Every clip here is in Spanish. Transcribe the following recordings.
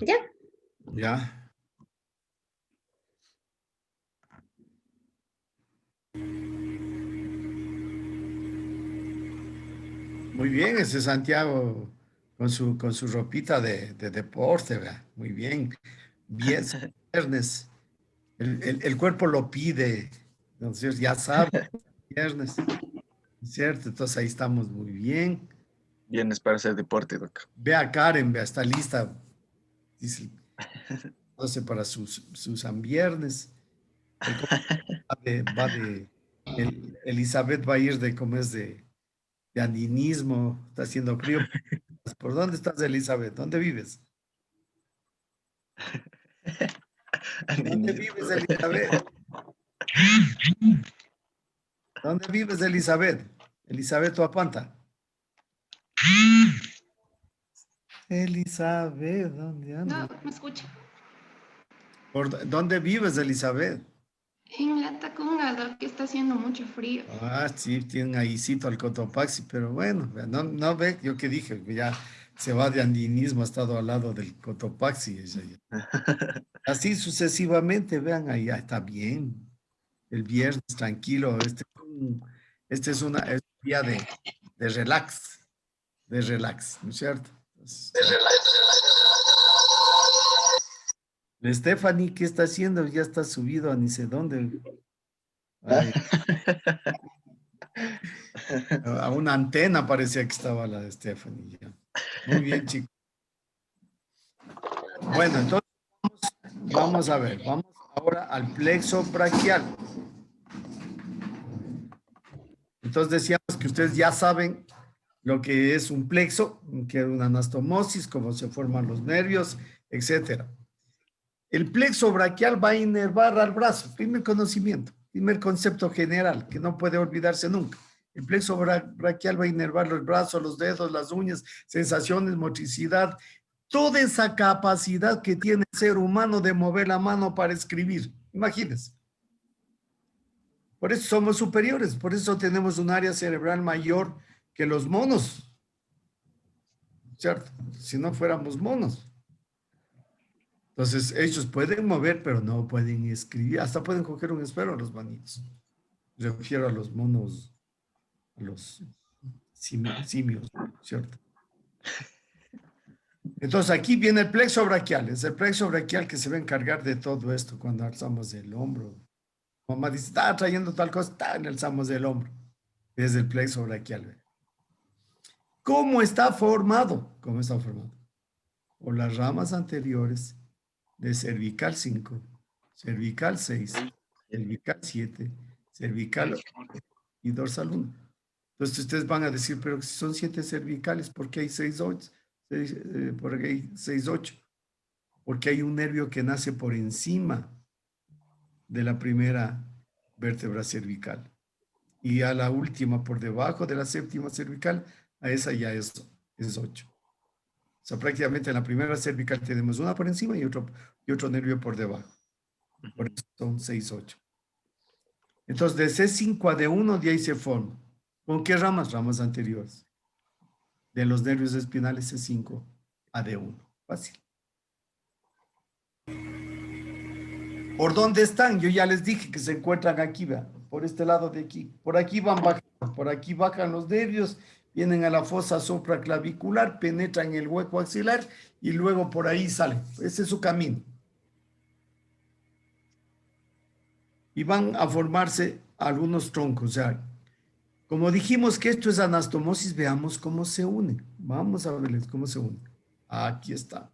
Ya. Ya. Muy bien, ese Santiago con su ropita de deporte, ¿verdad? Muy bien. Bien, viernes. El cuerpo lo pide. Entonces ya sabe, viernes, ¿cierto? Entonces ahí estamos muy bien. Viernes para hacer deporte, Doc. Ve a Karen, ve, está lista. Dice, 12 para sus San Viernes. El Elizabeth va a ir de, como es, de andinismo, está haciendo frío. ¿Por dónde estás, Elizabeth? ¿Dónde vives? ¿Dónde vives, Elizabeth? ¿Dónde vives, Elizabeth? Elizabeth Tuapanta. Elizabeth, ¿dónde No, andas? me escucha. ¿Dónde vives, Elizabeth? En la Tacunga, que está haciendo mucho frío. Ah, sí, tienen ahí cito al Cotopaxi, pero bueno, no, no ve, yo que dije, ya se va de andinismo, ha estado al lado del Cotopaxi. Así sucesivamente, vean, ahí ya está bien. El viernes, tranquilo, es un día de relax, ¿no es cierto? Entonces, la Stephanie, ¿qué está haciendo? Ya está subido a ni sé dónde. Ay, a una antena parecía que estaba la de Stephanie. Ya. Muy bien, chicos. Bueno, entonces vamos a ver, vamos ahora al plexo braquial. Entonces decíamos que ustedes ya saben lo que es un plexo, que es una anastomosis, cómo se forman los nervios, etcétera. El plexo braquial va a inervar al brazo, primer conocimiento, primer concepto general que no puede olvidarse nunca. El plexo braquial va a inervar los brazos, los dedos, las uñas, sensaciones, motricidad, toda esa capacidad que tiene el ser humano de mover la mano para escribir. Imagínense. Por eso somos superiores, por eso tenemos un área cerebral mayor que los monos, ¿cierto? Si no fuéramos monos. Entonces, ellos pueden mover, pero no pueden escribir. Hasta pueden coger un esfero los manitos. Me refiero a los monos, a los simios, ¿cierto? Entonces, aquí viene el plexo braquial. Es el plexo braquial que se va a encargar de todo esto cuando alzamos el hombro. Mamá dice, está trayendo tal cosa, está alzamos el hombro. Es el plexo braquial. ¿Cómo está formado? ¿Cómo está formado? Por las ramas anteriores de cervical 5, cervical 6, cervical 7, cervical y dorsal 1. Entonces ustedes van a decir, pero si son 7 cervicales, ¿por qué hay 6, 8? ¿Por qué hay 6, 8? Porque hay un nervio que nace por encima de la primera vértebra cervical y a la última por debajo de la séptima cervical, a esa ya es 8. O sea, prácticamente en la primera cervical tenemos una por encima y otro nervio por debajo. Por eso son 6, 8. Entonces, de C5 a D1, de ahí se forma. ¿Con qué ramas? Ramas anteriores. De los nervios espinales C5 a D1. Fácil. ¿Por dónde están? Yo ya les dije que se encuentran aquí, ¿verdad? Por este lado de aquí. Por aquí van bajando, por aquí bajan los nervios, vienen a la fosa supraclavicular, penetran en el hueco axilar y luego por ahí salen. Ese es su camino. Y van a formarse algunos troncos. O sea, como dijimos que esto es anastomosis, veamos cómo se une. Vamos a verles cómo se une. Aquí está.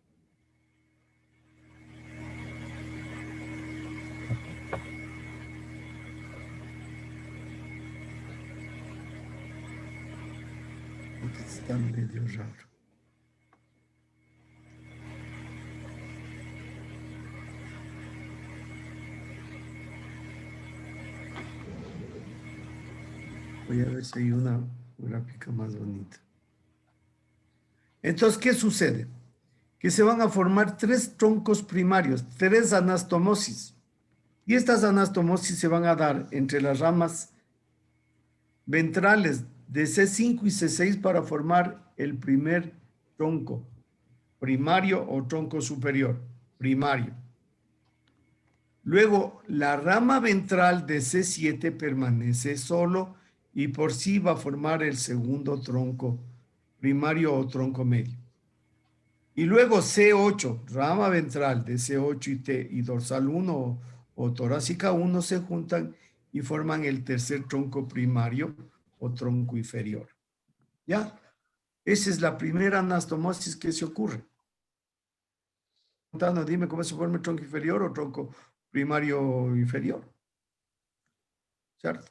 Está medio raro. Voy a ver si hay una gráfica más bonita. Entonces, ¿qué sucede? Que se van a formar 3 troncos primarios, 3 anastomosis. Y estas anastomosis se van a dar entre las ramas ventrales de C5 y C6 para formar el primer tronco. primario o tronco superior, primario. Luego, la rama ventral de C7 permanece solo y por sí va a formar el segundo tronco primario o tronco medio. Y luego C8, rama ventral de C8 y T y dorsal 1 o torácica 1 se juntan y forman el tercer tronco primario o tronco inferior. ¿Ya? Esa es la primera anastomosis que se ocurre. Dime cómo se forma el tronco inferior o tronco primario inferior. ¿Cierto?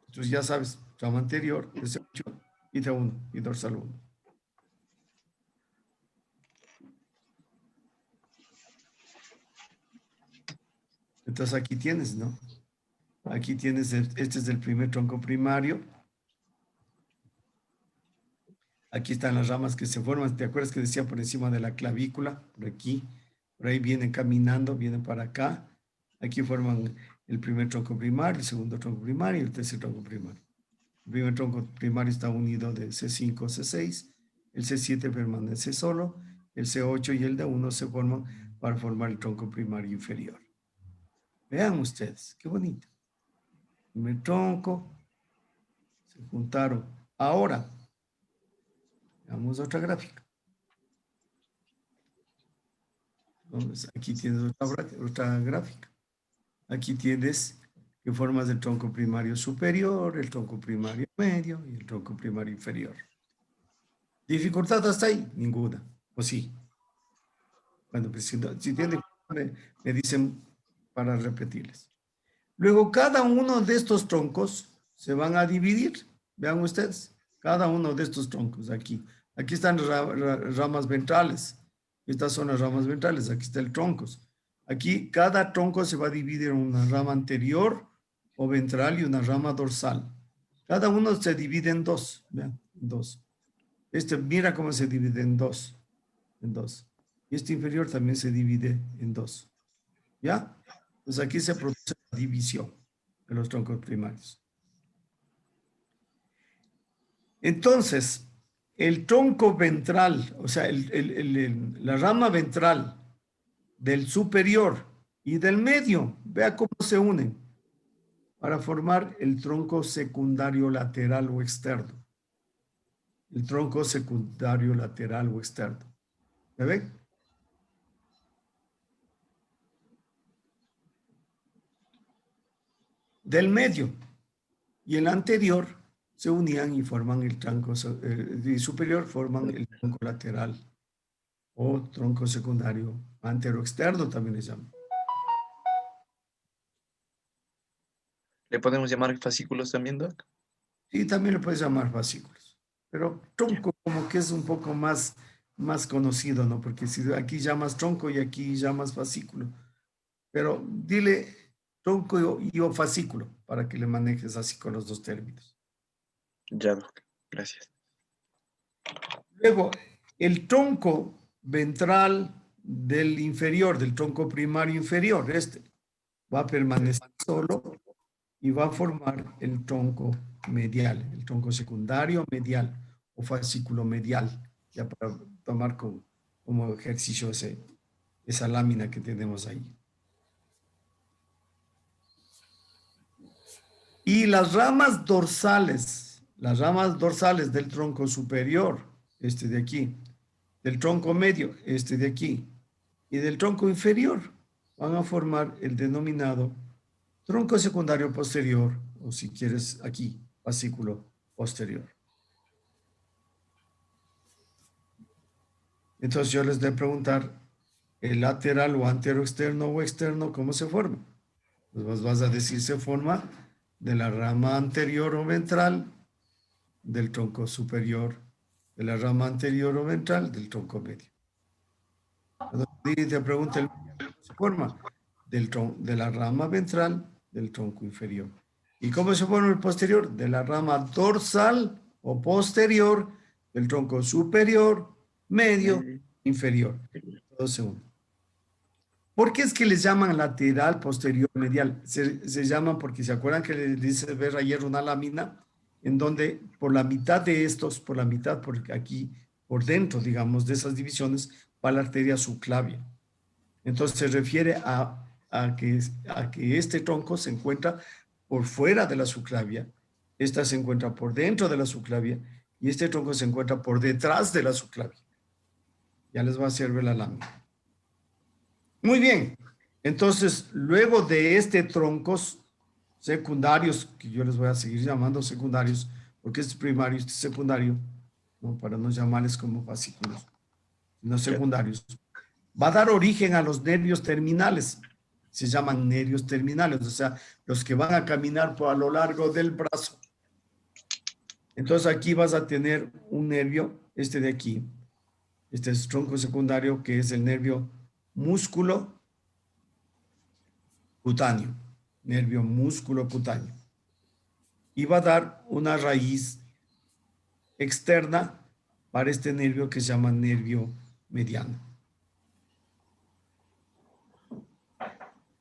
Entonces ya sabes, rama anterior, C8 y T1 y dorsal 1. Entonces aquí tienes, ¿no? Aquí tienes, este es el primer tronco primario. Aquí están las ramas que se forman. ¿Te acuerdas que decía por encima de la clavícula? Por aquí. Por ahí vienen caminando, vienen para acá. Aquí forman el primer tronco primario, el segundo tronco primario y el tercer tronco primario. El primer tronco primario está unido de C5 a C6. El C7 permanece solo. El C8 y el D1 se forman para formar el tronco primario inferior. Vean ustedes, qué bonito. Primer tronco, se juntaron. Ahora, veamos otra gráfica. Entonces, aquí tienes otra gráfica. Aquí tienes que formas el tronco primario superior, el tronco primario medio y el tronco primario inferior. ¿Dificultad hasta ahí? Ninguna. ¿O sí? Bueno, pues si tienen, me dicen para repetirles. Luego, cada uno de estos troncos se van a dividir. Vean ustedes, cada uno de estos troncos aquí. Aquí están ramas ventrales. Estas son las ramas ventrales. Aquí está el troncos. Aquí cada tronco se va a dividir en una rama anterior o ventral y una rama dorsal. Cada uno se divide en dos. Vean, en dos. Mira cómo se divide en dos. En dos. Y este inferior también se divide en dos. ¿Ya? Entonces aquí se produce la división de los troncos primarios. Entonces, el tronco ventral, o sea, la rama ventral del superior y del medio, vea cómo se unen para formar el tronco secundario lateral o externo. El tronco secundario lateral o externo. ¿Me ven? Del medio y el anterior se unían y forman el tronco superior, forman el tronco lateral o tronco secundario antero-externo también les llaman. ¿Le podemos llamar fascículos también, Doc? Sí, también lo puedes llamar fascículos, pero tronco como que es un poco más conocido, ¿no? Porque si aquí llamas tronco y aquí llamas fascículo, pero dile tronco y o fascículo para que le manejes así con los dos términos. Ya, Doc. Gracias. Luego, el tronco ventral del inferior, del tronco primario inferior, va a permanecer solo y va a formar el tronco medial, el tronco secundario medial o fascículo medial, ya para tomar como ejercicio esa lámina que tenemos ahí. Y las ramas dorsales del tronco superior, de aquí, del tronco medio, de aquí, y del tronco inferior, van a formar el denominado tronco secundario posterior, o si quieres aquí, fascículo posterior. Entonces yo les voy a preguntar, el lateral o antero externo o externo, ¿cómo se forma? Pues vos vas a decir, se forma de la rama anterior o ventral del tronco superior, de la rama anterior o ventral del tronco medio. Te pregunta, ¿cómo se forma? De la rama ventral del tronco inferior. ¿Y cómo se forma el posterior? De la rama dorsal o posterior del tronco superior, medio, inferior. Todo se une. ¿Por qué es que les llaman lateral, posterior, medial? Se llaman porque se acuerdan que les dice ver ayer una lámina en donde por la mitad de estos, por la mitad, por aquí, por dentro, digamos, de esas divisiones, va la arteria subclavia. Entonces se refiere a que este tronco se encuentra por fuera de la subclavia, esta se encuentra por dentro de la subclavia y este tronco se encuentra por detrás de la subclavia. Ya les va a servir la lámina. Muy bien. Entonces, luego de este troncos secundarios, que yo les voy a seguir llamando secundarios, porque este es primario, este es secundario, ¿no? Para no llamarles como fascículos, sino secundarios, va a dar origen a los nervios terminales. Se llaman nervios terminales, o sea, los que van a caminar a lo largo del brazo. Entonces aquí vas a tener un nervio, este de aquí, este es tronco secundario, que es el nervio músculo cutáneo, nervio músculo cutáneo. Y va a dar una raíz externa para este nervio que se llama nervio mediano.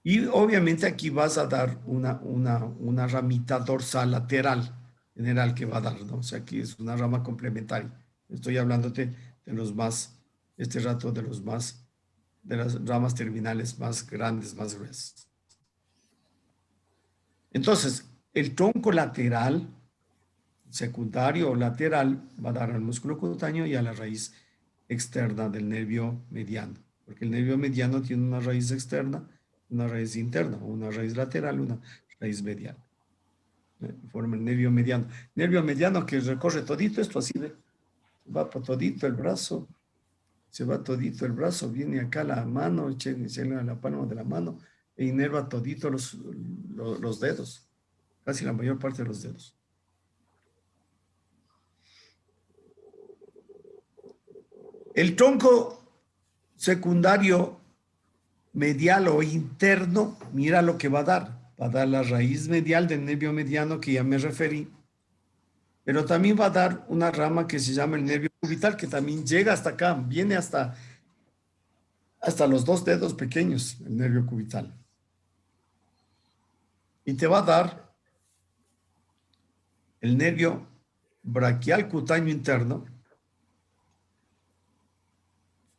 Y obviamente aquí vas a dar una ramita dorsal lateral general que va a dar, ¿no? O sea, aquí es una rama complementaria. Estoy hablándote de los más, este rato de los más, de las ramas terminales más grandes, más gruesas. Entonces, el tronco lateral, secundario o lateral, va a dar al músculo cutáneo y a la raíz externa del nervio mediano, porque el nervio mediano tiene una raíz externa, una raíz interna, una raíz lateral, una raíz medial. Forma el nervio mediano. Nervio mediano que recorre todito esto así, ¿ve? Va por todito el brazo, se va todito el brazo, viene acá la mano, llega a la palma de la mano e inerva todito los dedos, casi la mayor parte de los dedos. El tronco secundario medial o interno, mira lo que va a dar. Va a dar la raíz medial del nervio mediano que ya me referí, pero también va a dar una rama que se llama el nervio cubital, que también llega hasta acá, viene hasta los dos dedos pequeños, el nervio cubital. Y te va a dar el nervio braquial cutáneo interno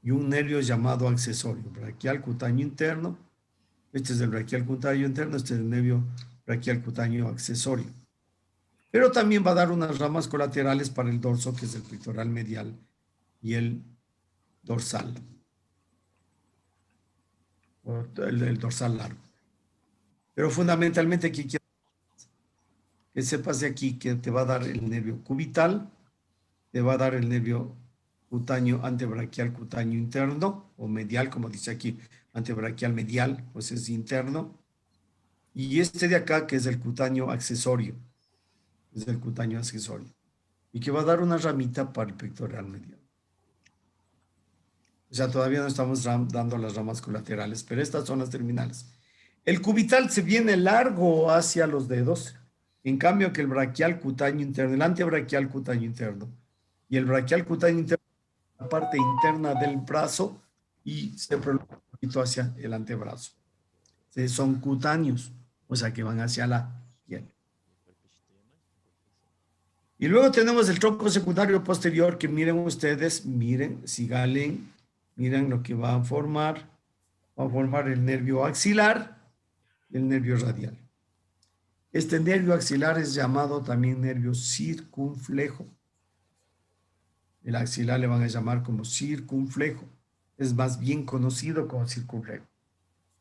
y un nervio llamado accesorio, braquial cutáneo interno. Este es el braquial cutáneo interno, este es el nervio braquial cutáneo accesorio. Pero también va a dar unas ramas colaterales para el dorso, que es el pectoral medial y el dorsal. El dorsal largo. Pero fundamentalmente aquí quiero que sepas de aquí que te va a dar el nervio cubital, te va a dar el nervio cutáneo antebraquial cutáneo interno, o medial, como dice aquí, antebraquial medial, pues es interno. Y este de acá, que es el cutáneo accesorio, es el cutáneo accesorio, y que va a dar una ramita para el pectoral medial. O sea, todavía no estamos dando las ramas colaterales, pero estas son las terminales. El cubital se viene largo hacia los dedos, en cambio que el braquial cutáneo interno, el antebraquial cutáneo interno, y el braquial cutáneo interno, la parte interna del brazo, y se prolonga un poquito hacia el antebrazo. Son cutáneos, o sea que van hacia la piel. Y luego tenemos el tronco secundario posterior, que miren ustedes, miren, sigalen, miren lo que va a formar el nervio axilar y el nervio radial. Este nervio axilar es llamado también nervio circunflejo. El axilar le van a llamar como circunflejo. Es más bien conocido como circunflejo.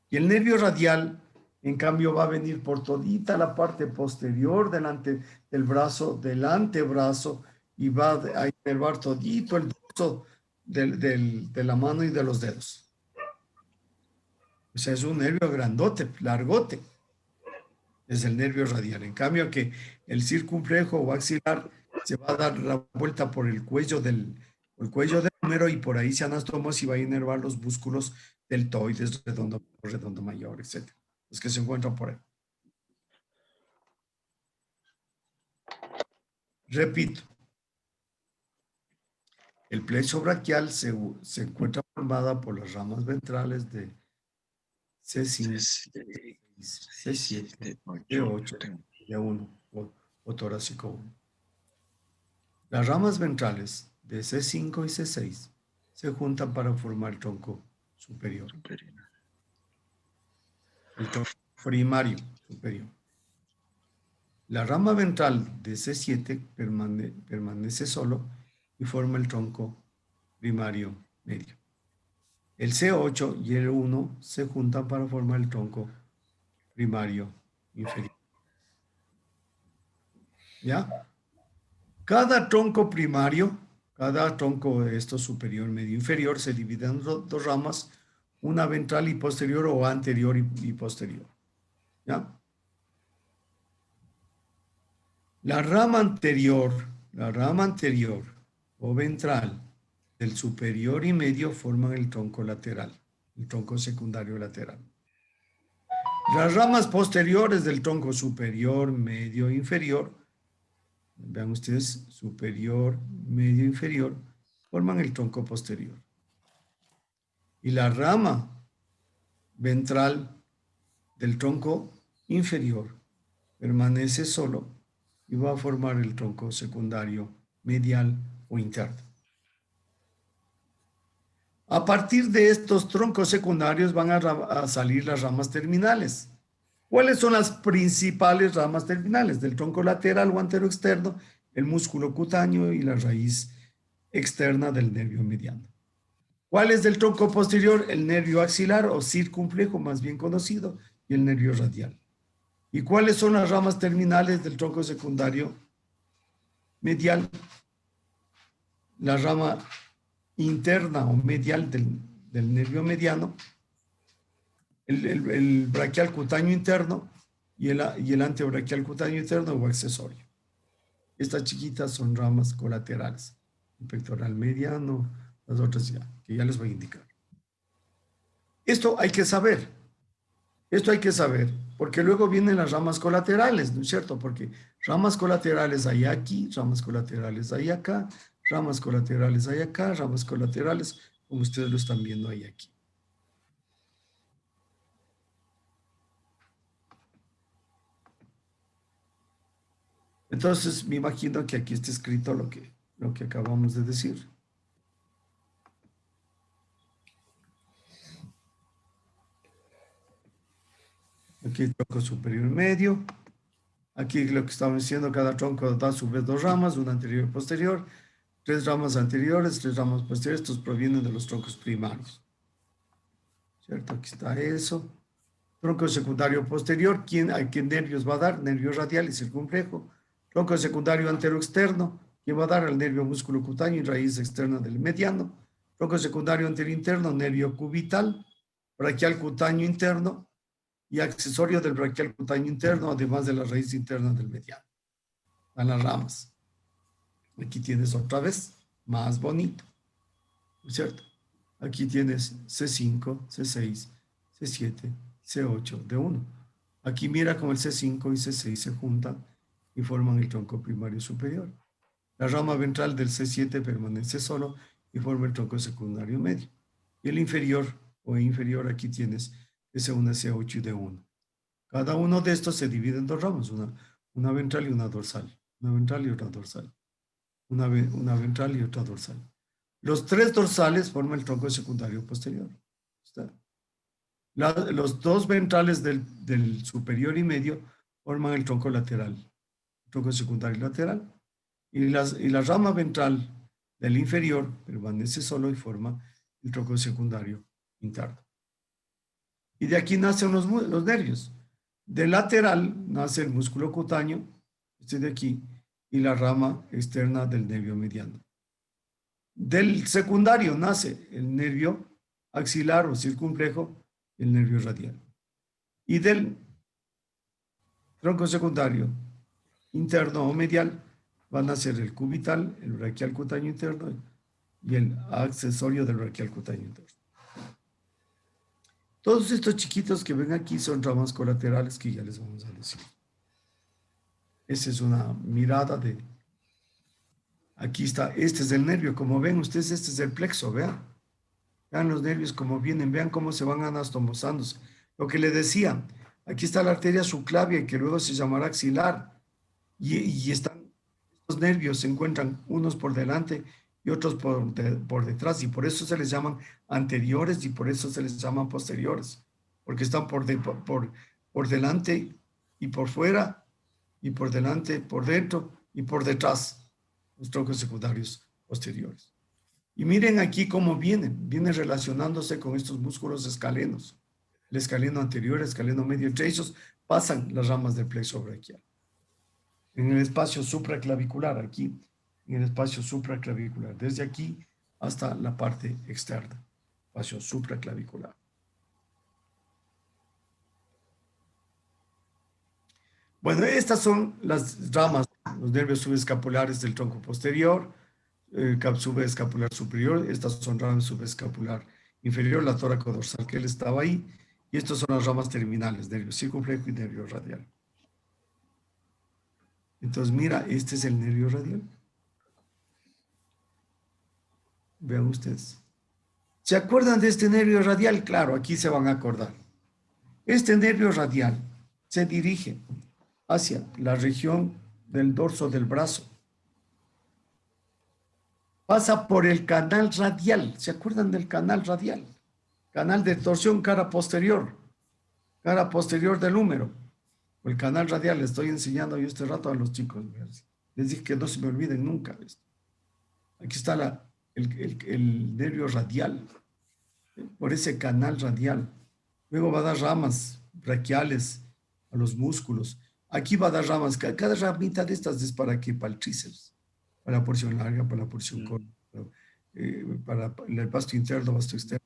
Y el nervio radial, en cambio, va a venir por todita la parte posterior del brazo, del antebrazo, y va a inervar todito el dorso de la mano y de los dedos. O sea, es un nervio grandote, largote. Es el nervio radial. En cambio, que el circunflejo o axilar se va a dar la vuelta por el cuello del húmero, y por ahí se anastomos y va a inervar los músculos deltoides, redondo mayor, etc. Los que se encuentran por ahí. Repito, el plexo braquial se encuentra formada por las ramas ventrales de C5, C7, D8, D1 o torácico 1. Las ramas ventrales de C5 y C6 se juntan para formar el tronco superior. El tronco primario superior. La rama ventral de C7 permanece solo y forma el tronco primario medio. El C8 y el 1 se juntan para formar el tronco primario inferior. ¿Ya? Cada tronco primario, cada tronco de estos superior, medio, inferior, se divide en dos ramas, una ventral y posterior o anterior y posterior. ¿Ya? La rama anterior o ventral del superior y medio forman el tronco lateral, el tronco secundario lateral. Las ramas posteriores del tronco superior, medio e inferior, vean ustedes, superior, medio, inferior, forman el tronco posterior. Y la rama ventral del tronco inferior permanece solo y va a formar el tronco secundario medial o interno. A partir de estos troncos secundarios van a salir las ramas terminales. ¿Cuáles son las principales ramas terminales? Del tronco lateral o anteroexterno, el músculo cutáneo y la raíz externa del nervio mediano. ¿Cuál es del tronco posterior? El nervio axilar o circunflejo, más bien conocido, y el nervio radial. ¿Y cuáles son las ramas terminales del tronco secundario medial? La rama interna o medial del nervio mediano, el braquial cutáneo interno y el antebraquial cutáneo interno o accesorio. Estas chiquitas son ramas colaterales. El pectoral mediano, las otras ya, que ya les voy a indicar. Esto hay que saber. Esto hay que saber, porque luego vienen las ramas colaterales, ¿no es cierto? Porque ramas colaterales hay aquí, ramas colaterales hay acá, ramas colaterales hay acá, ramas colaterales, como ustedes lo están viendo ahí aquí. Entonces, me imagino que aquí está escrito lo que acabamos de decir. Aquí el tronco superior y medio. Aquí lo que estamos diciendo, cada tronco da a su vez dos ramas, una anterior y posterior, tres ramas anteriores, tres ramas posteriores. Estos provienen de los troncos primarios. ¿Cierto? Aquí está eso. Tronco secundario posterior, ¿a qué nervios va a dar? Nervio radial y circunflejo. Tronco secundario antero-externo, ¿quién va a dar? Al nervio músculo cutáneo y raíz externa del mediano. Tronco secundario antero-interno, nervio cubital, braquial cutáneo interno y accesorio del braquial cutáneo interno, además de la raíz interna del mediano. Van las ramas. Aquí tienes otra vez, más bonito, ¿no es cierto? Aquí tienes C5, C6, C7, C8, D1. Aquí mira cómo el C5 y C6 se juntan y forman el tronco primario superior. La rama ventral del C7 permanece solo y forma el tronco secundario medio. Y el inferior o inferior aquí tienes S1, C8 y D1. Cada uno de estos se divide en dos ramas, una ventral y una dorsal. Una ventral y otra dorsal. Una ventral y otra dorsal. Los tres dorsales forman el tronco secundario posterior. ¿Está? Los dos ventrales del superior y medio forman el tronco lateral, el tronco secundario lateral. Y la rama ventral del inferior permanece solo y forma el tronco secundario interno. Y de aquí nacen los nervios. Del lateral nace el músculo cutáneo, este de aquí, y la rama externa del nervio mediano. Del secundario nace el nervio axilar o circunflejo y el nervio radial. Y del tronco secundario interno o medial van a ser el cubital, el braquial cutáneo interno y el accesorio del braquial cutáneo interno. Todos estos chiquitos que ven aquí son ramas colaterales que ya les vamos a decir. Esa es una mirada de... Aquí está, este es el nervio, como ven ustedes, este es el plexo, vean. Vean los nervios como vienen, vean cómo se van anastomosándose. Lo que le decía, aquí está la arteria subclavia que luego se llamará axilar. Y están, estos nervios se encuentran unos por delante y otros por detrás, y por eso se les llaman anteriores y por eso se les llaman posteriores, porque están por delante y por fuera, y por delante, por dentro y por detrás, los troncos secundarios posteriores. Y miren aquí cómo vienen relacionándose con estos músculos escalenos, el escaleno anterior, el escaleno medio, entre ellos pasan las ramas del plexo braquial. En el espacio supraclavicular, aquí, en el espacio supraclavicular, desde aquí hasta la parte externa, espacio supraclavicular. Bueno, estas son las ramas, los nervios subescapulares del tronco posterior, subescapular superior, estas son ramas subescapular inferior, la tóraco dorsal que él estaba ahí, y estas son las ramas terminales, nervio circunflejo y nervio radial. Entonces, mira, este es el nervio radial. Vean ustedes. ¿Se acuerdan de este nervio radial? Claro, aquí se van a acordar. Este nervio radial se dirige hacia la región del dorso del brazo. Pasa por el canal radial. ¿Se acuerdan del canal radial? Canal de torsión cara posterior del húmero. O el canal radial, le estoy enseñando yo este rato a los chicos. Les dije que no se me olviden nunca esto. Aquí está el nervio radial, por ese canal radial. Luego va a dar ramas braquiales a los músculos. Aquí va a dar ramas. Cada ramita de estas es para qué, para el tríceps, para la porción larga, para la porción corta, para el vasto interno, vasto externo,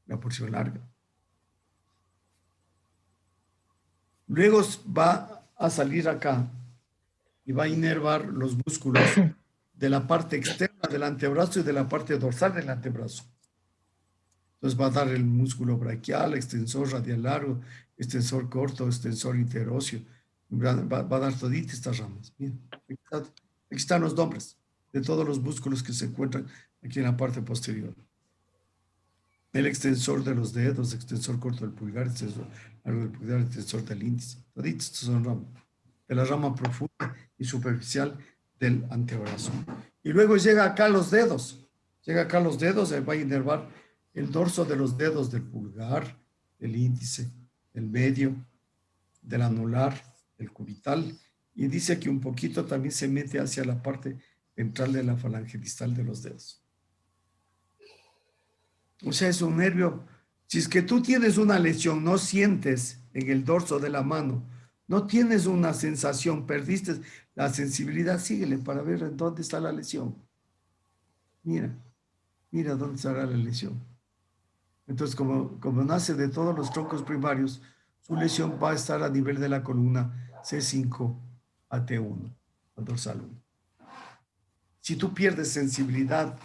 la porción larga. Luego va a salir acá y va a inervar los músculos de la parte externa del antebrazo y de la parte dorsal del antebrazo. Entonces va a dar el músculo braquial, extensor radial largo, extensor corto, extensor interóseo. Va a dar toditas estas ramas. Miren, aquí están los nombres de todos los músculos que se encuentran aquí en la parte posterior. El extensor de los dedos, extensor corto del pulgar, extensor largo del pulgar, extensor del índice. Toditas estas son ramas. De la rama profunda y superficial del antebrazo. Y luego llega acá los dedos. Llega acá los dedos, va a inervar el dorso de los dedos del pulgar, del índice, del medio, del anular, del cubital. Y dice que un poquito también se mete hacia la parte ventral de la falange distal de los dedos. O sea, es un nervio. Si es que tú tienes una lesión, no sientes en el dorso de la mano, no tienes una sensación, perdiste la sensibilidad, síguele para ver en dónde está la lesión. Mira dónde estará la lesión. Entonces, como nace de todos los troncos primarios, su lesión va a estar a nivel de la columna C5 a T1, al dorsal 1. Si tú pierdes sensibilidad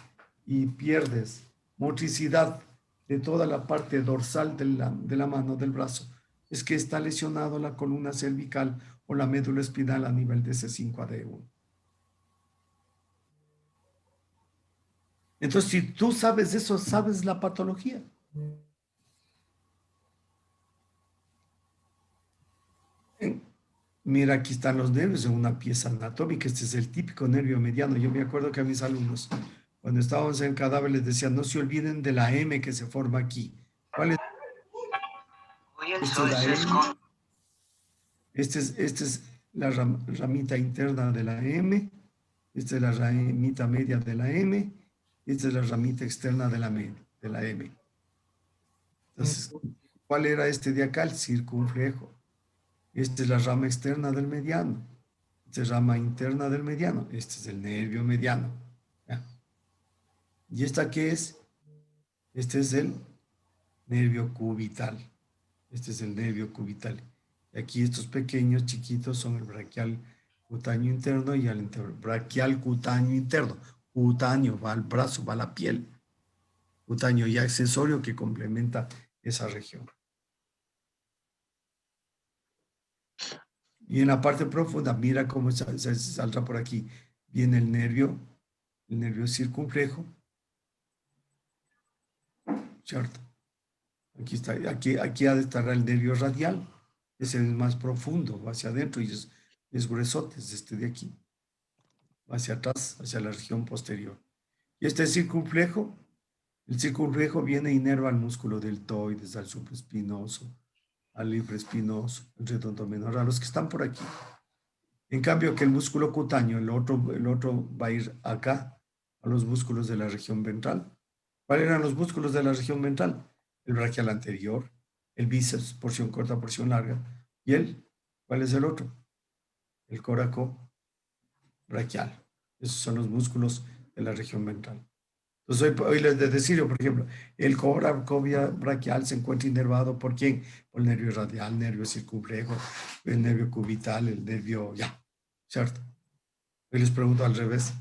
y pierdes motricidad de toda la parte dorsal de la mano, del brazo, es que está lesionado la columna cervical o la médula espinal a nivel de C5 a D1. Entonces, si tú sabes eso, sabes la patología. Mira, aquí están los nervios en una pieza anatómica. Este es el típico nervio mediano. Yo me acuerdo que a mis alumnos, cuando estábamos en cadáver, les decía, no se olviden de la M que se forma aquí. ¿Cuál es? Esta es la M. Esta es la ramita interna de la M. Esta es la ramita media de la M. Esta es la ramita externa de la M. Entonces, ¿cuál era este de acá? El circunflejo. Esta es la rama externa del mediano. Esta es la rama interna del mediano. Este es el nervio mediano. ¿Ya? ¿Y esta qué es? Este es el nervio cubital. Este es el nervio cubital. Y aquí estos pequeños, chiquitos, son el braquial cutáneo interno y el braquial cutáneo interno. Cutáneo va al brazo, va a la piel. Cutáneo y accesorio que complementa esa región. Y en la parte profunda, mira cómo saldrá por aquí. Viene el nervio circunflejo. ¿Cierto? Aquí está, aquí ha de estar el nervio radial. Ese es más profundo, va hacia adentro y es gruesote, es este de aquí. Va hacia atrás, hacia la región posterior. Y este circunflejo, el circunflejo viene e inerva al músculo deltoides, al supraespinoso, al infraespinoso, el redondo menor, a los que están por aquí. En cambio, que el músculo cutáneo, el otro va a ir acá, a los músculos de la región ventral. ¿Cuáles eran los músculos de la región ventral? El braquial anterior, el bíceps, porción corta, porción larga, y ¿cuál es el otro? El coraco braquial. Esos son los músculos de la región ventral. Entonces, hoy les decir, por ejemplo, el coraco braquial se encuentra inervado ¿por quién? Por el nervio radial, nervio circunflejo, el nervio cubital, el nervio, ¿cierto? Hoy les pregunto al revés,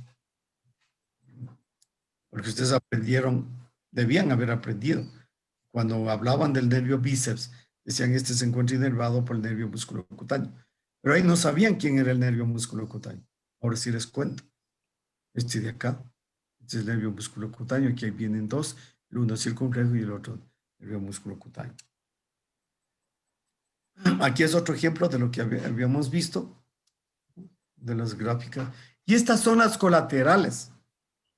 porque ustedes aprendieron, debían haber aprendido. Cuando hablaban del nervio bíceps, decían este se encuentra inervado por el nervio músculo cutáneo. Pero ahí no sabían quién era el nervio músculo cutáneo. Ahora sí les cuento. Este de acá, este es el nervio músculo cutáneo, aquí vienen dos, el uno circunflejo y el otro nervio músculo cutáneo. Aquí es otro ejemplo de lo que habíamos visto, de las gráficas. Y estas son las colaterales.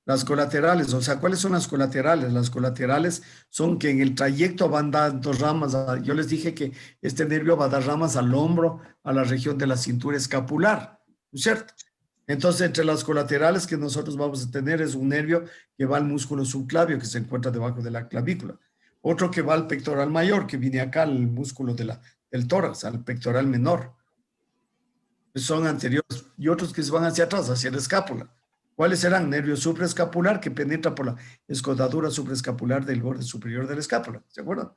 Las colaterales, o sea, ¿cuáles son las colaterales? Las colaterales son que en el trayecto van dando ramas. Yo les dije que este nervio va a dar ramas al hombro, a la región de la cintura escapular, ¿no es cierto? Entonces, entre las colaterales que nosotros vamos a tener es un nervio que va al músculo subclavio, que se encuentra debajo de la clavícula. Otro que va al pectoral mayor, que viene acá al músculo del tórax, al pectoral menor. Son anteriores. Y otros que se van hacia atrás, hacia la escápula. ¿Cuáles serán? Nervio supraescapular que penetra por la escotadura supraescapular del borde superior de la escápula. ¿Se acuerdan?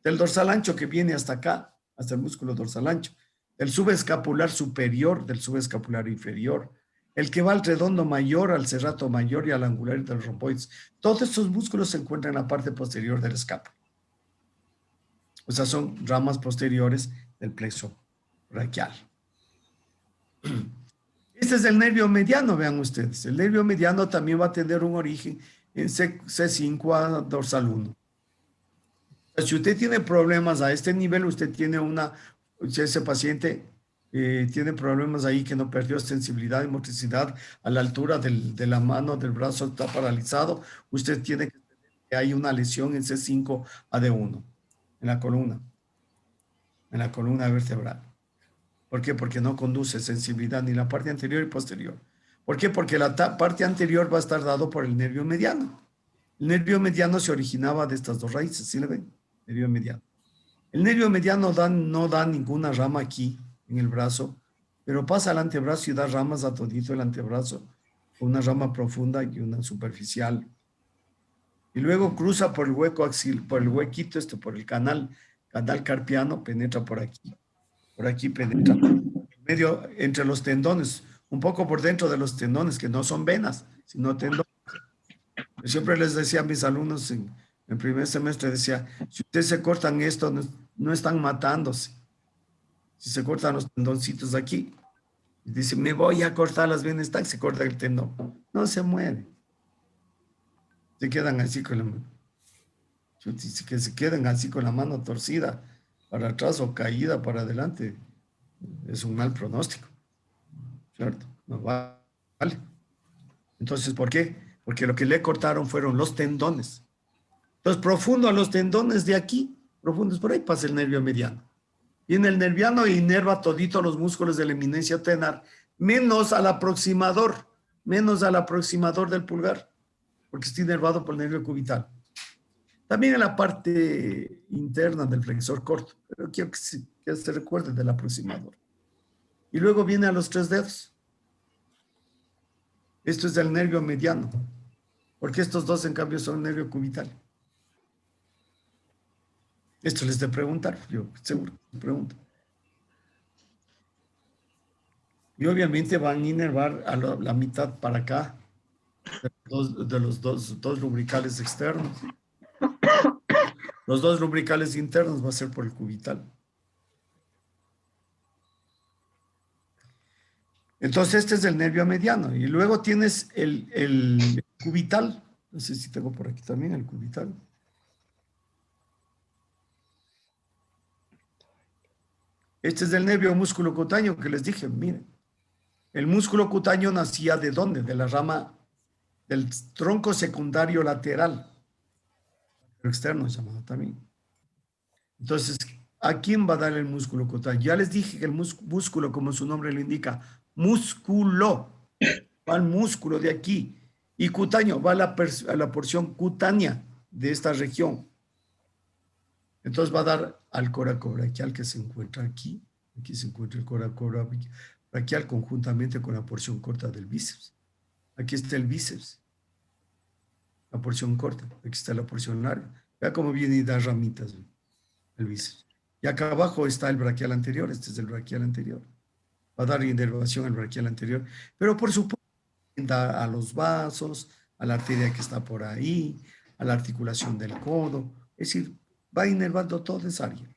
Del dorsal ancho que viene hasta acá, hasta el músculo dorsal ancho. Del subescapular superior, del subescapular inferior. El que va al redondo mayor, al serrato mayor y al angular del romboides. Todos estos músculos se encuentran en la parte posterior de la escápula. O sea, son ramas posteriores del plexo braquial. Este es el nervio mediano, vean ustedes. El nervio mediano también va a tener un origen en C5 a dorsal 1. Si usted tiene problemas a este nivel, usted tiene si ese paciente tiene problemas ahí que no perdió sensibilidad y motricidad a la altura de la mano, del brazo, está paralizado, usted tiene que hay una lesión en C5 a D1, en la columna vertebral. ¿Por qué? Porque no conduce sensibilidad ni la parte anterior y posterior. ¿Por qué? Porque la parte anterior va a estar dado por el nervio mediano. El nervio mediano se originaba de estas dos raíces, ¿sí le ven? Nervio mediano. El nervio mediano no da ninguna rama aquí en el brazo, pero pasa al antebrazo y da ramas a todito el antebrazo, una rama profunda y una superficial. Y luego cruza por el hueco por el huequito, por el canal carpiano, penetra por aquí penetra, medio entre los tendones, un poco por dentro de los tendones, que no son venas, sino tendones. Yo siempre les decía a mis alumnos en el primer semestre, decía, si ustedes se cortan esto, no están matándose. Si se cortan los tendoncitos aquí, y dice, me voy a cortar las venas, se corta el tendón. No se mueve. Se quedan así con la mano. Que se queden así con la mano torcida para atrás o caída para adelante. Es un mal pronóstico. ¿Cierto? No vale. Entonces, ¿por qué? Porque lo que le cortaron fueron los tendones. Entonces, profundo a los tendones de aquí, profundos por ahí, pasa el nervio mediano. Viene el nerviano e inerva todito los músculos de la eminencia tenar, menos al aproximador del pulgar, porque está inervado por el nervio cubital. También en la parte interna del flexor corto, pero quiero que se recuerde del aproximador. Y luego viene a los 3 dedos. Esto es del nervio mediano, porque estos dos en cambio son nervio cubital. Esto les de preguntar, yo seguro que pregunto. Y obviamente van a inervar a la mitad para acá de los dos lubricales externos. Los dos lubricales internos va a ser por el cubital. Entonces este es el nervio mediano. Y luego tienes el cubital. No sé si tengo por aquí también el cubital. Este es el nervio músculo cutáneo que les dije, miren. El músculo cutáneo nacía ¿de dónde? De la rama del tronco secundario lateral, externo llamado también. Entonces, ¿a quién va a dar el músculo cutáneo? Ya les dije que el músculo, como su nombre lo indica, músculo, va al músculo de aquí. Y cutáneo va a la porción cutánea de esta región. Entonces va a dar al coracobraquial que se encuentra aquí. Aquí se encuentra el coracobraquial conjuntamente con la porción corta del bíceps. Aquí está el bíceps, la porción corta. Aquí está la porción larga. Vea cómo viene y da ramitas el bíceps. Y acá abajo está el braquial anterior. Este es el braquial anterior. Va a dar inervación al braquial anterior. Pero por supuesto, da a los vasos, a la arteria que está por ahí, a la articulación del codo. Es decir, va inervando toda esa área.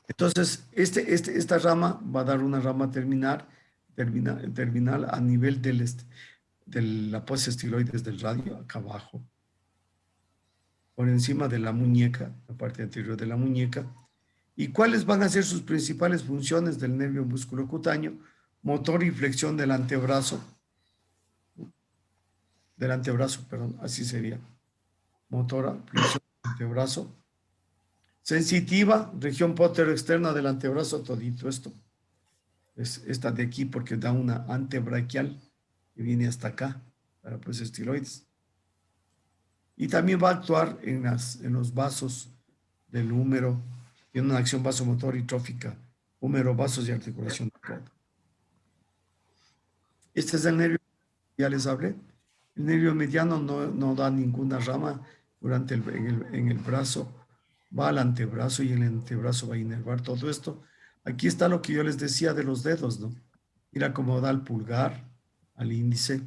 Entonces, esta rama va a dar una rama terminal a nivel de la apófisis estiloides del radio, acá abajo, por encima de la muñeca, la parte anterior de la muñeca. ¿Y cuáles van a ser sus principales funciones del nervio musculocutáneo? Motor y flexión del antebrazo, perdón, así sería. Motora, flexión del antebrazo. Sensitiva, región pótero-externa del antebrazo, todito esto. Es esta de aquí porque da una antebraquial que viene hasta acá, para pues estiloides. Y también va a actuar en los vasos del húmero, tiene una acción vasomotor y trófica, húmero, vasos y articulación del codo. Este es el nervio, ya les hablé. El nervio mediano no da ninguna rama en el brazo, va al antebrazo y el antebrazo va a inervar todo esto. Aquí está lo que yo les decía de los dedos, ¿no? Mira cómo da el pulgar al índice,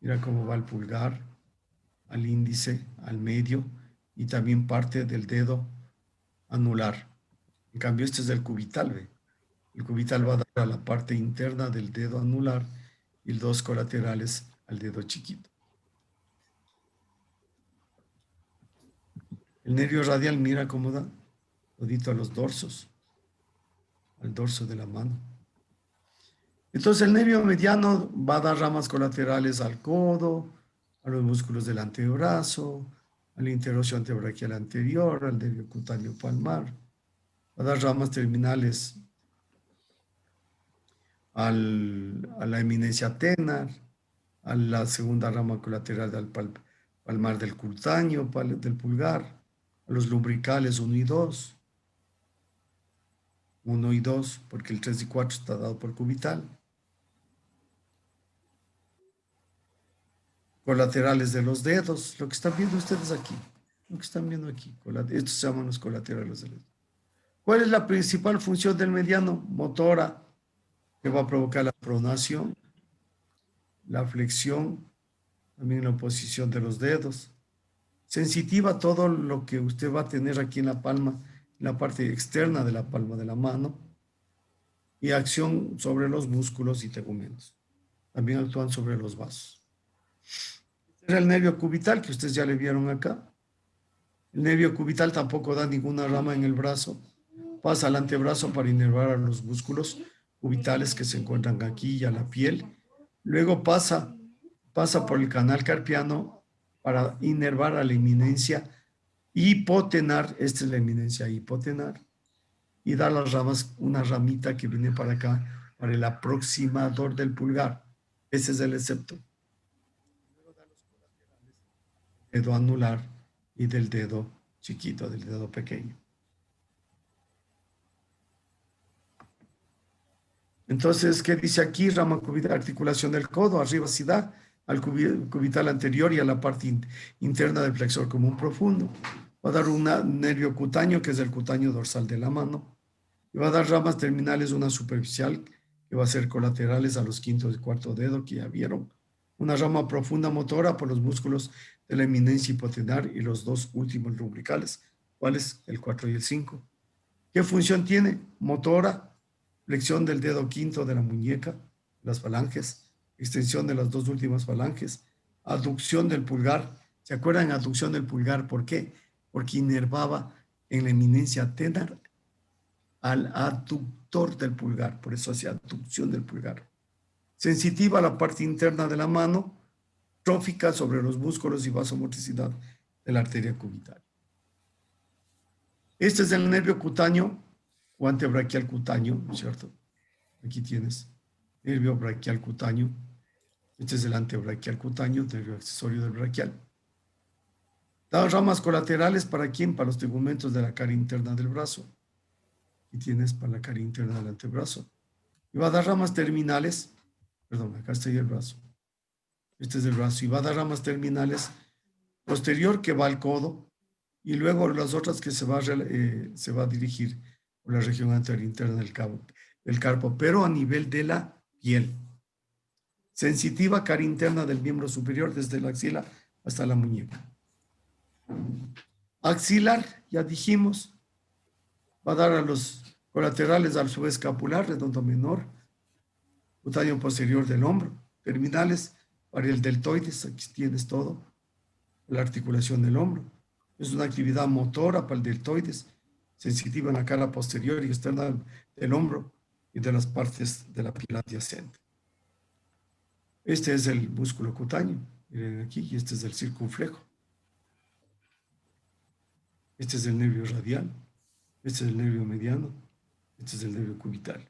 mira cómo va el pulgar al índice, al medio y también parte del dedo anular. En cambio, este es el cubital, ¿ve? El cubital va a dar a la parte interna del dedo anular y los dos colaterales al dedo chiquito. El nervio radial, mira cómo da, todito a los dorsos, al dorso de la mano. Entonces el nervio mediano va a dar ramas colaterales al codo, a los músculos del antebrazo, al interocio antebraquial anterior, al nervio cutáneo palmar. Va a dar ramas terminales a la eminencia tenar, a la segunda rama colateral del palmar del cutáneo, del pulgar, a los lumbricales 1 y 2. 1 y 2, porque el 3 y 4 está dado por cubital. Colaterales de los dedos, lo que están viendo ustedes aquí, lo que están viendo aquí, estos se llaman los colaterales de los dedos. ¿Cuál es la principal función del mediano? Motora, que va a provocar la pronación, la flexión, también la posición de los dedos. Sensitiva, todo lo que usted va a tener aquí en la palma, en la parte externa de la palma de la mano, y acción sobre los músculos y tegumentos. También actúan sobre los vasos. Este era el nervio cubital que ustedes ya le vieron acá. El nervio cubital tampoco da ninguna rama en el brazo. Pasa al antebrazo para inervar a los músculos cubitales que se encuentran aquí y a la piel. Luego pasa por el canal carpiano para inervar a la eminencia hipotenar. Esta es la eminencia hipotenar. Y da las ramas, una ramita que viene para acá, para el aproximador del pulgar. Ese es el septo. Dedo anular y del dedo chiquito, del dedo pequeño. Entonces, ¿qué dice aquí? Rama cubital, articulación del codo, arriba sí da al cubital anterior y a la parte interna del flexor común profundo. Va a dar un nervio cutáneo, que es el cutáneo dorsal de la mano. Y va a dar ramas terminales, una superficial, que va a ser colaterales a los quinto y cuarto dedo, que ya vieron. Una rama profunda motora por los músculos de la eminencia hipotenar y los dos últimos lumbricales. ¿Cuáles? El 4 y el 5. ¿Qué función tiene? Motora, flexión del dedo quinto de la muñeca, las falanges, extensión de las dos últimas falanges, aducción del pulgar. ¿Se acuerdan? Aducción del pulgar, ¿por qué? Porque inervaba en la eminencia tenar al aductor del pulgar, por eso hacía aducción del pulgar. sensitiva a la parte interna de la mano, trófica sobre los músculos y vasomotricidad de la arteria cubital. Este es el nervio cutáneo o antebraquial cutáneo, ¿no es cierto? Aquí tienes nervio braquial cutáneo. Este es el antebraquial cutáneo, nervio accesorio del braquial. Las ramas colaterales, ¿para quién? Para los tegumentos de la cara interna del brazo. Aquí tienes para la cara interna del antebrazo. Y va a dar ramas terminales, perdón, acá está el brazo. Este es el brazo. Y va a dar ramas terminales posterior que va al codo y luego las otras que se va a dirigir por la región anterior interna del carpo, pero a nivel de la piel. Sensitiva, cara interna del miembro superior, desde la axila hasta la muñeca. Axilar, ya dijimos, va a dar a los colaterales al subescapular, redondo menor, cutáneo posterior del hombro, terminales para el deltoides, aquí tienes todo, la articulación del hombro. Es una actividad motora para el deltoides, sensitiva en la cara posterior y externa del hombro y de las partes de la piel adyacente. Este es el músculo cutáneo, miren aquí, y este es el circunflejo. Este es el nervio radial, este es el nervio mediano, este es el nervio cubital.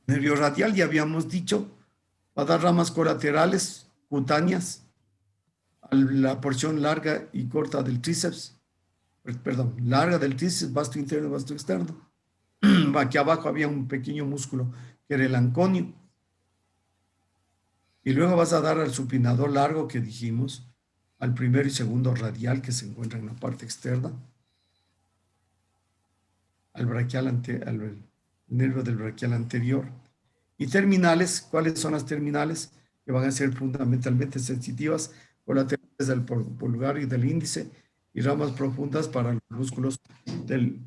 Nervio radial, ya habíamos dicho, va a dar ramas colaterales cutáneas a la porción larga y corta del tríceps, perdón, larga del tríceps, vasto interno y vasto externo. Aquí abajo había un pequeño músculo que era el anconio. Y luego vas a dar al supinador largo que dijimos, al primero y segundo radial que se encuentra en la parte externa, al braquial al nervio del braquial anterior. Y terminales, ¿cuáles son las terminales? Que van a ser fundamentalmente sensitivas, colaterales del pulgar y del índice, y ramas profundas para los músculos del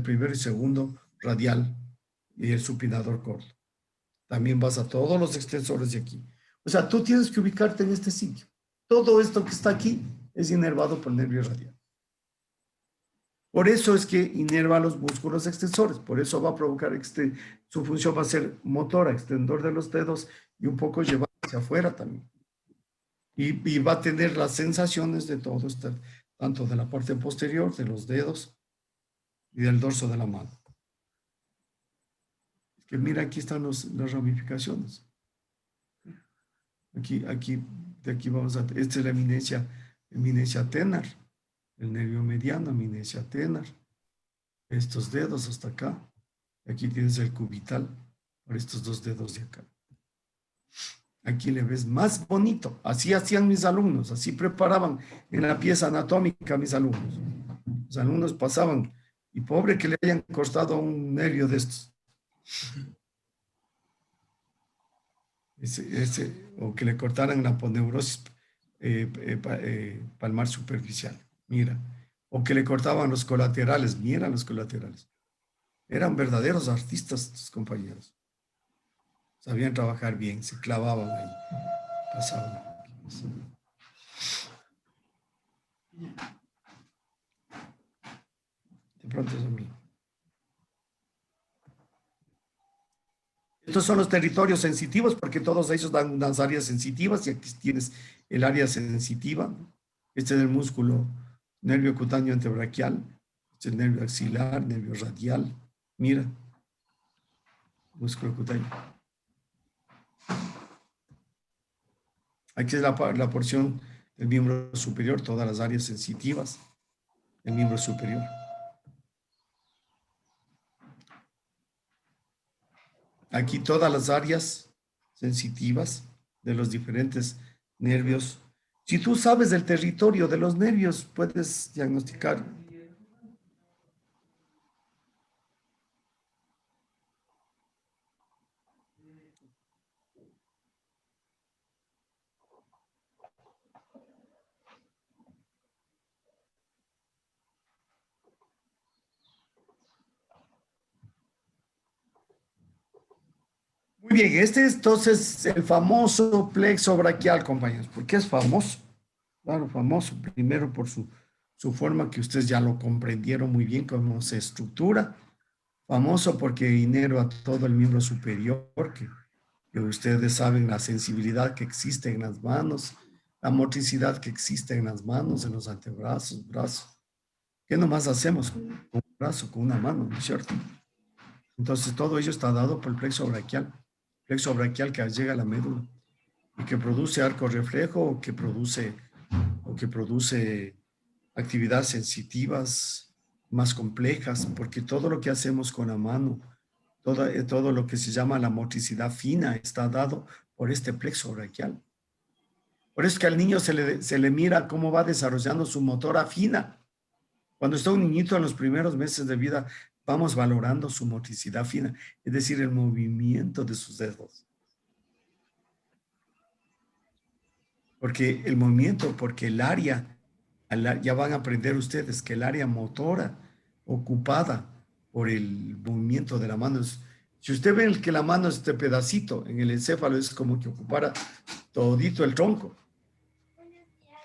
primero y segundo radial y el supinador corto. También vas a todos los extensores de aquí. O sea, tú tienes que ubicarte en este sitio. Todo esto que está aquí es inervado por el nervio radial. Por eso es que inerva los músculos extensores. Por eso va a provocar, su función va a ser motora, extendor de los dedos y un poco llevar hacia afuera también. Y va a tener las sensaciones de todo esto, tanto de la parte posterior, de los dedos y del dorso de la mano. Que mira, aquí están las ramificaciones. De aquí vamos a, esta es la eminencia tenar, el nervio mediano, eminencia tenar, estos dedos hasta acá. Aquí tienes el cubital por estos dos dedos de acá. Aquí le ves más bonito. Así hacían mis alumnos, así preparaban en la pieza anatómica mis alumnos. Los alumnos pasaban, y pobre que le hayan cortado un nervio de estos. O que le cortaran la aponeurosis palmar superficial, mira. O que le cortaban los colaterales, mira los colaterales. Eran verdaderos artistas estos compañeros. Sabían trabajar bien, se clavaban ahí, pasaban. De pronto eso mismo. Estos son los territorios sensitivos porque todos ellos dan unas áreas sensitivas y aquí tienes el área sensitiva. Este es el músculo nervio cutáneo antebraquial, este es el nervio axilar, nervio radial. Mira, músculo cutáneo. Aquí es la porción del miembro superior, todas las áreas sensitivas del miembro superior. Aquí todas las áreas sensitivas de los diferentes nervios. Si tú sabes del territorio de los nervios, puedes diagnosticar. Muy bien, este es entonces el famoso plexo braquial, compañeros. ¿Por qué es famoso? Claro, famoso. Primero por su forma que ustedes ya lo comprendieron muy bien, cómo se estructura. famoso porque inerva todo el miembro superior, que ustedes saben la sensibilidad que existe en las manos, la motricidad que existe en las manos, en los antebrazos, brazos. ¿Qué nomás hacemos con un brazo, con una mano, no es cierto? Entonces todo ello está dado por el plexo braquial que llega a la médula y que produce arco reflejo o que produce actividades sensitivas más complejas, porque todo lo que hacemos con la mano, todo lo que se llama la motricidad fina está dado por este plexo braquial. Por eso es que al niño se le mira cómo va desarrollando su motora fina. Cuando está un niñito en los primeros meses de vida, vamos valorando su motricidad fina, es decir, el movimiento de sus dedos. Porque el movimiento, porque el área, ya van a aprender ustedes que el área motora ocupada por el movimiento de la mano si usted ve que la mano es este pedacito en el encéfalo, es como que ocupara todito el tronco,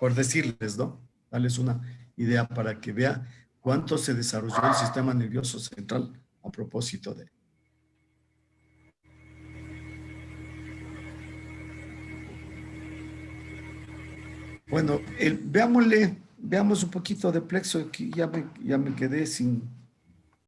por decirles, ¿no? Darles una idea para que vea cuánto se desarrolló el sistema nervioso central a propósito de. Bueno, veamos un poquito de plexo, que ya me quedé sin